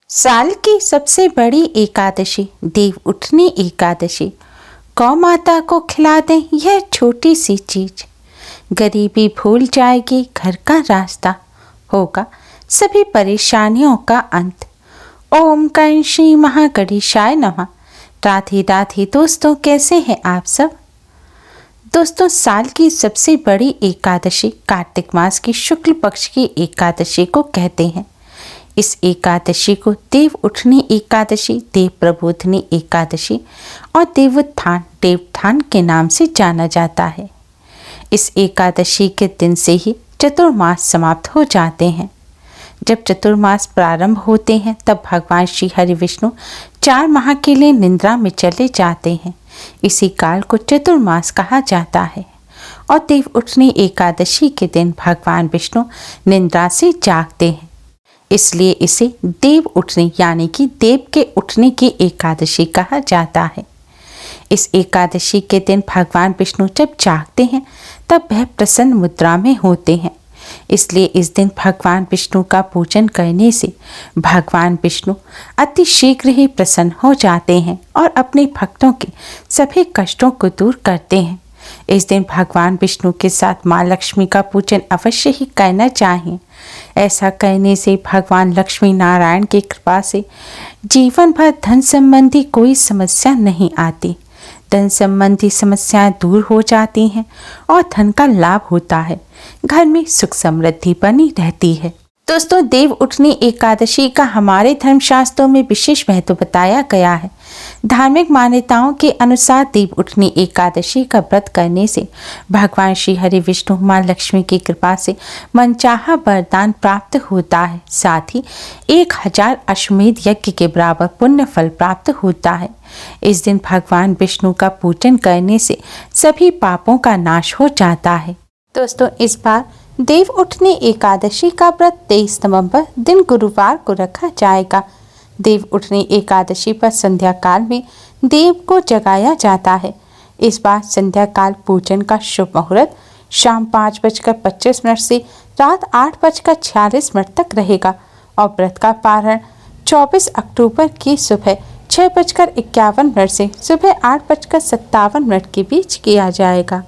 साल की सबसे बड़ी एकादशी देव उठनी एकादशी। गौ माता को खिला दें यह छोटी सी चीज, गरीबी भूल जाएगी, घर का रास्ता होगा सभी परेशानियों का अंत। ओम कं श्री महागणेशाय नमः। राधे राधे दोस्तों, कैसे हैं आप सब। दोस्तों, साल की सबसे बड़ी एकादशी कार्तिक मास की शुक्ल पक्ष की एकादशी को कहते हैं। इस एकादशी को देव उठनी एकादशी, देव प्रबोधनी एकादशी और देवोत्थान के नाम से जाना जाता है। इस एकादशी के दिन से ही चतुर्मास समाप्त हो जाते हैं। जब चतुर्मास प्रारंभ होते हैं तब भगवान श्री हरि विष्णु 4 माह के लिए निद्रा में चले जाते हैं। इसी काल को चतुर्मास कहा जाता है और देव उठनी एकादशी के दिन भगवान विष्णु निद्रा से जागते हैं, इसलिए इसे देव उठनी यानी कि देव के उठने की एकादशी कहा जाता है। इस एकादशी के दिन भगवान विष्णु जब जागते हैं तब वह प्रसन्न मुद्रा में होते हैं, इसलिए इस दिन भगवान विष्णु का पूजन करने से भगवान विष्णु अति शीघ्र ही प्रसन्न हो जाते हैं और अपने भक्तों के सभी कष्टों को दूर करते हैं। इस दिन भगवान विष्णु के साथ माँ लक्ष्मी का पूजन अवश्य ही करना चाहिए। ऐसा करने से भगवान लक्ष्मी नारायण की कृपा से जीवन भर धन संबंधी कोई समस्या नहीं आती। धन संबंधी समस्याएं दूर हो जाती हैं और धन का लाभ होता है। घर में सुख समृद्धि बनी रहती है। दोस्तों, देव उठनी एकादशी का हमारे धर्मशास्त्रों में विशेष महत्व बताया गया है। धार्मिक मान्यताओं के अनुसार देव उठनी एकादशी का व्रत करने से भगवान श्री हरि विष्णु माँ लक्ष्मी की कृपा से मनचाहा वरदान प्राप्त होता है। साथ ही 1000 अश्वमेध यज्ञ के बराबर पुण्य फल प्राप्त होता है। इस दिन भगवान विष्णु का पूजन करने से सभी पापों का नाश हो जाता है। दोस्तों, इस बार देव उठनी एकादशी का व्रत 23 नवंबर दिन गुरुवार को रखा जाएगा। देव उठनी एकादशी पर संध्या काल में देव को जगाया जाता है। इस बार संध्या काल पूजन का शुभ मुहूर्त शाम 5:25 से रात 8:46 तक रहेगा और व्रत का पारण 24 अक्टूबर की सुबह 6:51 से सुबह 8:57 के बीच किया जाएगा।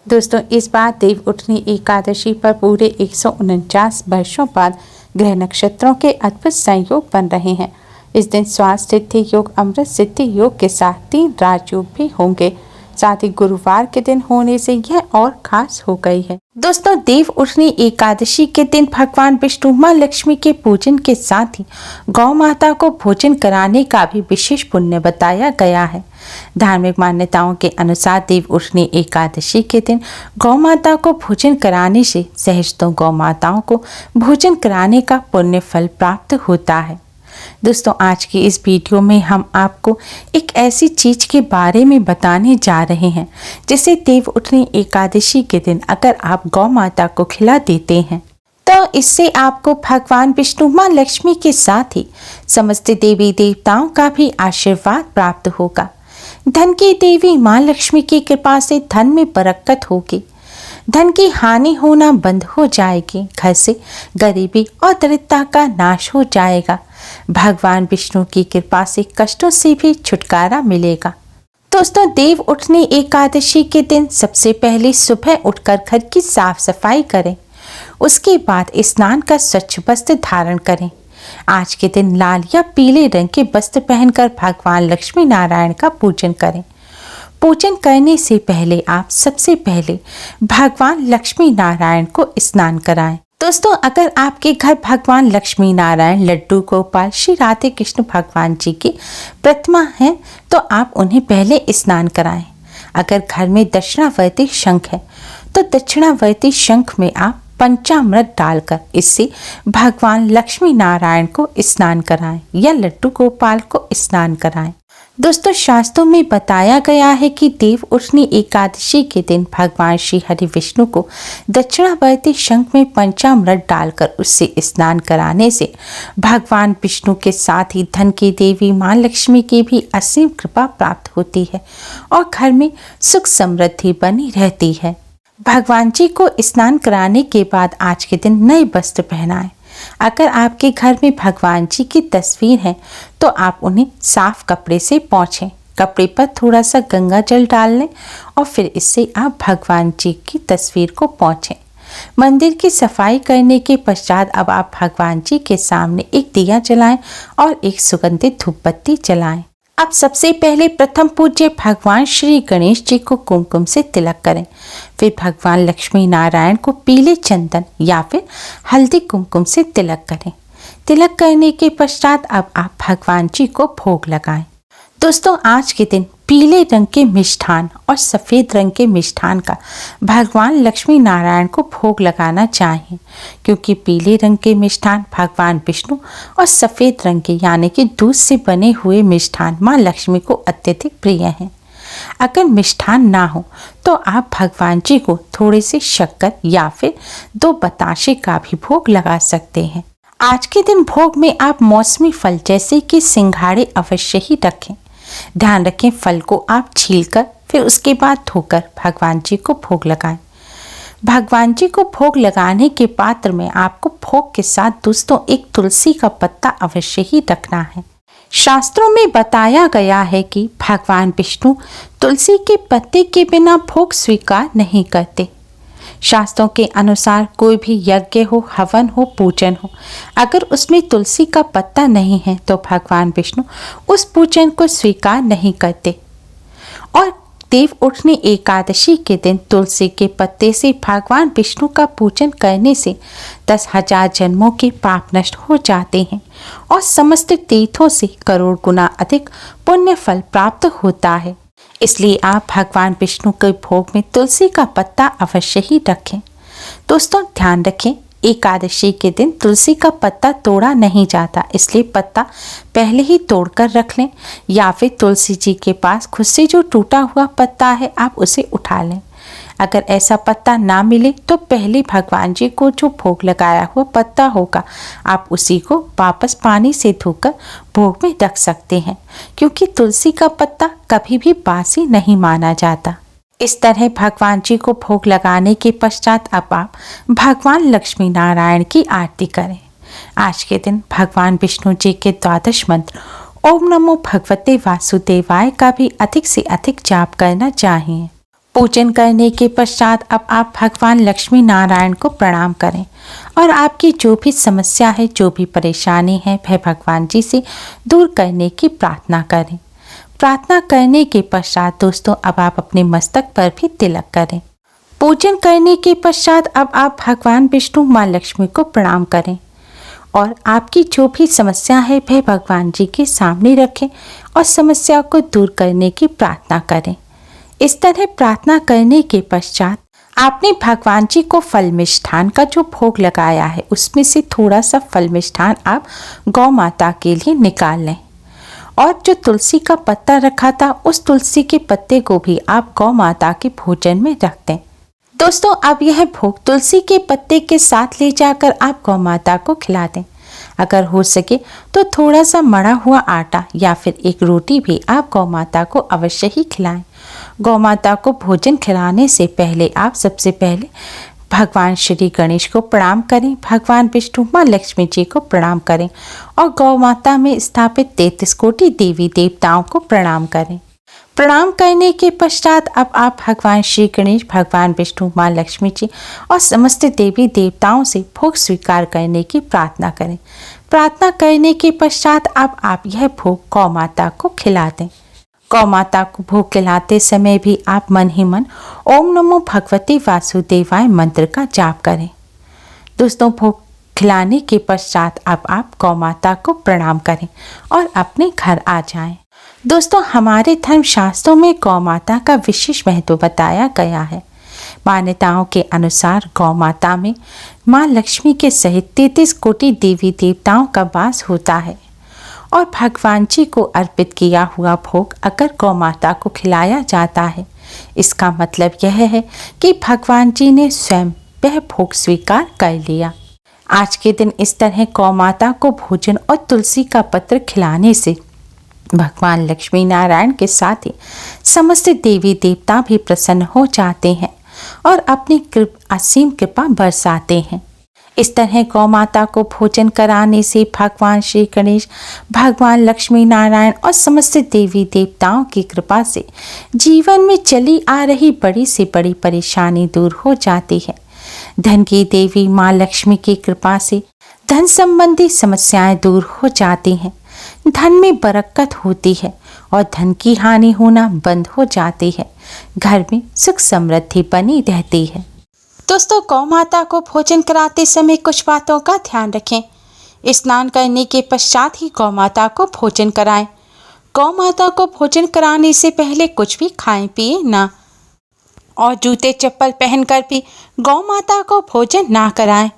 दोस्तों, इस बार देव उठनी एकादशी पर पूरे 149 वर्षों बाद ग्रह नक्षत्रों के अद्भुत संयोग बन रहे हैं। इस दिन स्वास्थ्य सिद्धि योग, अमृत सिद्धि योग के साथ 3 राजयोग भी होंगे। साथ ही गुरुवार के दिन होने से यह और खास हो गई है। दोस्तों, देव उठनी एकादशी के दिन भगवान विष्णु माँ लक्ष्मी के पूजन के साथ ही गौ माता को भोजन कराने का भी विशेष पुण्य बताया गया है। धार्मिक मान्यताओं के अनुसार देव उठनी एकादशी के दिन गौ माता को भोजन कराने से सहस्त्रों गौ माताओं को भोजन कराने का पुण्य फल प्राप्त होता है। दोस्तों, आज की इस वीडियो में हम आपको एक ऐसी चीज के बारे में बताने जा रहे हैं जिसे देव उठनी एकादशी के दिन अगर आप गौ माता को खिला देते हैं तो इससे आपको भगवान विष्णु माँ लक्ष्मी के साथ ही समस्त देवी देवताओं का भी आशीर्वाद प्राप्त होगा। धन की देवी माँ लक्ष्मी की कृपा से धन में बरकत होगी, धन की हानि होना बंद हो जाएगी, घर से गरीबी और दरिद्रता का नाश हो जाएगा। भगवान विष्णु की कृपा से कष्टों से भी छुटकारा मिलेगा। दोस्तों, देव उठनी एकादशी के दिन सबसे पहले सुबह उठकर घर की साफ सफाई करें। उसके बाद स्नान कर स्वच्छ वस्त्र धारण करें। आज के दिन लाल या पीले रंग के वस्त्र पहनकर भगवान लक्ष्मी नारायण का पूजन करें। पूजन करने से पहले आप सबसे पहले भगवान लक्ष्मी नारायण को स्नान कराएं। दोस्तों, अगर आपके घर भगवान लक्ष्मी नारायण, लड्डू गोपाल, श्री राधे कृष्ण भगवान जी की प्रतिमा है तो आप उन्हें पहले स्नान कराएं। अगर घर में दक्षिणावर्ती शंख है तो दक्षिणावर्ती शंख में आप पंचामृत डालकर इससे भगवान लक्ष्मी नारायण को स्नान कराएं या लड्डू गोपाल को स्नान कराएं। दोस्तों, शास्त्रों में बताया गया है कि देव उठनी एकादशी के दिन भगवान श्री हरि विष्णु को दक्षिणावर्ती शंख में पंचामृत डालकर उससे स्नान कराने से भगवान विष्णु के साथ ही धन की देवी माँ लक्ष्मी की भी असीम कृपा प्राप्त होती है और घर में सुख समृद्धि बनी रहती है। भगवान जी को स्नान कराने के बाद आज के दिन नए वस्त्र पहनाएं। अगर आपके घर में भगवान जी की तस्वीर है तो आप उन्हें साफ कपड़े से पोंछें। कपड़े पर थोड़ा सा गंगा जल डाल लें और फिर इससे आप भगवान जी की तस्वीर को पोंछें। मंदिर की सफाई करने के पश्चात अब आप भगवान जी के सामने एक दिया जलाएं और एक सुगंधित धूप बत्ती जलाएं। अब सबसे पहले प्रथम पूज्य भगवान श्री गणेश जी को कुमकुम से तिलक करें। फिर भगवान लक्ष्मी नारायण को पीले चंदन या फिर हल्दी कुमकुम से तिलक करें। तिलक करने के पश्चात अब आप भगवान जी को भोग लगाएं। दोस्तों, आज के दिन पीले रंग के मिष्ठान और सफ़ेद रंग के मिष्ठान का भगवान लक्ष्मी नारायण को भोग लगाना चाहिए, क्योंकि पीले रंग के मिष्ठान भगवान विष्णु और सफ़ेद रंग के यानी कि दूध से बने हुए मिष्ठान माँ लक्ष्मी को अत्यधिक प्रिय हैं। अगर मिष्ठान ना हो तो आप भगवान जी को थोड़े से शक्कर या फिर 2 बताशे का भी भोग लगा सकते हैं। आज के दिन भोग में आप मौसमी फल जैसे कि सिंघाड़े अवश्य ही रखें। ध्यान रखें, फल को आप छीलकर फिर उसके बाद धोकर भगवान जी को भोग लगाएं। भगवान जी को भोग लगाने के पात्र में आपको भोग के साथ दोस्तों एक तुलसी का पत्ता अवश्य ही रखना है। शास्त्रों में बताया गया है कि भगवान विष्णु तुलसी के पत्ते के बिना भोग स्वीकार नहीं करते। शास्त्रों के अनुसार कोई भी यज्ञ हो, हवन हो, पूजन हो, अगर उसमें तुलसी का पत्ता नहीं है तो भगवान विष्णु उस पूजन को स्वीकार नहीं करते। और देव उठनी एकादशी के दिन तुलसी के पत्ते से भगवान विष्णु का पूजन करने से 10,000 जन्मों के पाप नष्ट हो जाते हैं और समस्त तीर्थों से करोड़ गुना अधिक पुण्य फल प्राप्त होता है। इसलिए आप भगवान विष्णु के भोग में तुलसी का पत्ता अवश्य ही रखें। दोस्तों, ध्यान रखें, एकादशी के दिन तुलसी का पत्ता तोड़ा नहीं जाता, इसलिए पत्ता पहले ही तोड़कर रख लें या फिर तुलसी जी के पास खुद से जो टूटा हुआ पत्ता है आप उसे उठा लें। अगर ऐसा पत्ता ना मिले तो पहले भगवान जी को जो भोग लगाया हुआ पत्ता होगा आप उसी को वापस पानी से धोकर भोग में रख सकते हैं, क्योंकि तुलसी का पत्ता कभी भी बासी नहीं माना जाता। इस तरह भगवान जी को भोग लगाने के पश्चात अब आप भगवान लक्ष्मी नारायण की आरती करें। आज के दिन भगवान विष्णु जी के 12 मंत्र ओम नमो भगवते वासुदेवाय का भी अधिक से अधिक जाप करना चाहिए। पूजन करने के पश्चात अब आप भगवान लक्ष्मी नारायण को प्रणाम करें और आपकी जो भी समस्या है, जो भी परेशानी है, वह भगवान जी से दूर करने की प्रार्थना करें। प्रार्थना करने के पश्चात दोस्तों अब आप अपने मस्तक पर भी तिलक करें। पूजन करने के पश्चात अब आप भगवान विष्णु माँ लक्ष्मी को प्रणाम करें और आपकी जो भी समस्या है वह भगवान जी के सामने रखें और समस्या को दूर करने की प्रार्थना करें। इस तरह प्रार्थना करने के पश्चात आपने भगवान जी को फल मिष्ठान का जो भोग लगाया है उसमें से थोड़ा सा फल मिष्ठान आप गौ माता के लिए निकाल लें और जो तुलसी का पत्ता रखा था उस तुलसी के पत्ते को भी आप गौ माता के भोजन में रख दें। दोस्तों, अब यह भोग तुलसी के पत्ते के साथ ले जाकर आप गौ माता को खिला दें। अगर हो सके तो थोड़ा सा मड़ा हुआ आटा या फिर एक रोटी भी आप गौ माता को अवश्य ही खिलाएं। गौ माता को भोजन खिलाने से पहले आप सबसे पहले भगवान श्री गणेश को प्रणाम करें, भगवान विष्णु माँ लक्ष्मी जी को प्रणाम करें और गौ माता में स्थापित 33 कोटि देवी देवताओं को प्रणाम करें। प्रणाम करने के पश्चात अब आप भगवान श्री गणेश, भगवान विष्णु माँ लक्ष्मी जी और समस्त देवी देवताओं से भोग स्वीकार करने की प्रार्थना करें। प्रार्थना करने के पश्चात अब आप यह भोग गौ माता को खिला दें। गौ माता को भोग खिलाते समय भी आप मन ही मन ओम नमो भगवते वासुदेवाय मंत्र का जाप करें। दोस्तों, भोग खिलाने के पश्चात अब आप गौ माता को प्रणाम करें और अपने घर आ जाएं। दोस्तों, हमारे धर्म शास्त्रों में गौ माता का विशेष महत्व बताया गया है। मान्यताओं के अनुसार गौ माता में माँ लक्ष्मी के सहित 33 कोटि देवी देवताओं का वास होता है और भगवान जी को अर्पित किया हुआ भोग अगर गौ माता को खिलाया जाता है, इसका मतलब यह है कि भगवान जी ने स्वयं वह भोग स्वीकार कर लिया। आज के दिन इस तरह गौ माता को भोजन और तुलसी का पत्र खिलाने से भगवान लक्ष्मी नारायण के साथ ही समस्त देवी देवता भी प्रसन्न हो जाते हैं और अपनी असीम कृपा बरसाते हैं। इस तरह गौ माता को भोजन कराने से भगवान श्री गणेश, भगवान लक्ष्मी नारायण और समस्त देवी देवताओं की कृपा से जीवन में चली आ रही बड़ी से बड़ी परेशानी दूर हो जाती है। धन की देवी माँ लक्ष्मी की कृपा से धन संबंधी समस्याएं दूर हो जाती हैं, धन में बरकत होती है और धन की हानि होना बंद हो जाती है। घर में सुख समृद्धि बनी रहती है। दोस्तों, गौ माता को भोजन कराते समय कुछ बातों का ध्यान रखें। स्नान करने के पश्चात ही गौ माता को भोजन कराएं। गौ माता को भोजन कराने से पहले कुछ भी खाएं पिए ना, और जूते चप्पल पहनकर भी गौ माता को भोजन ना कराएं।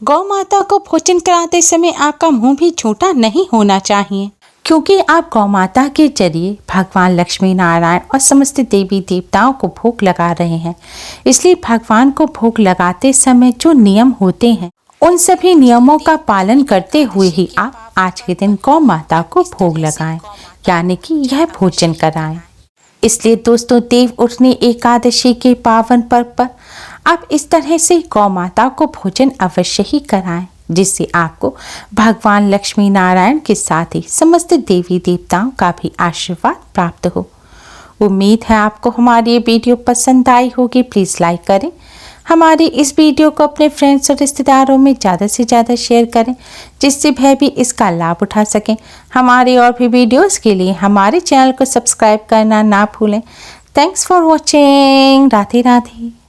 गौ माता को भोजन कराते समय आपका मुंह भी झूठा नहीं होना चाहिए, क्योंकि आप गौ माता के जरिए भगवान लक्ष्मी नारायण और समस्त देवी देवताओं को भोग लगा रहे हैं। इसलिए भगवान को भोग लगाते समय जो नियम होते हैं उन सभी नियमों का पालन करते हुए ही आप आज के दिन गौ माता को भोग लगाएं, यानी कि यह भोजन कराएं। इसलिए दोस्तों, देव उठनी एकादशी के पावन पर्व पर आप इस तरह से गौ माता को भोजन अवश्य ही कराएं, जिससे आपको भगवान लक्ष्मी नारायण के साथ ही समस्त देवी देवताओं का भी आशीर्वाद प्राप्त हो। उम्मीद है आपको हमारी ये वीडियो पसंद आई होगी। प्लीज़ लाइक करें, हमारी इस वीडियो को अपने फ्रेंड्स और रिश्तेदारों में ज़्यादा से ज़्यादा शेयर करें, जिससे वह भी इसका लाभ उठा सकें। हमारी और भी वीडियोस के लिए हमारे चैनल को सब्सक्राइब करना ना भूलें। Thanks for watching. Radhe Radhe.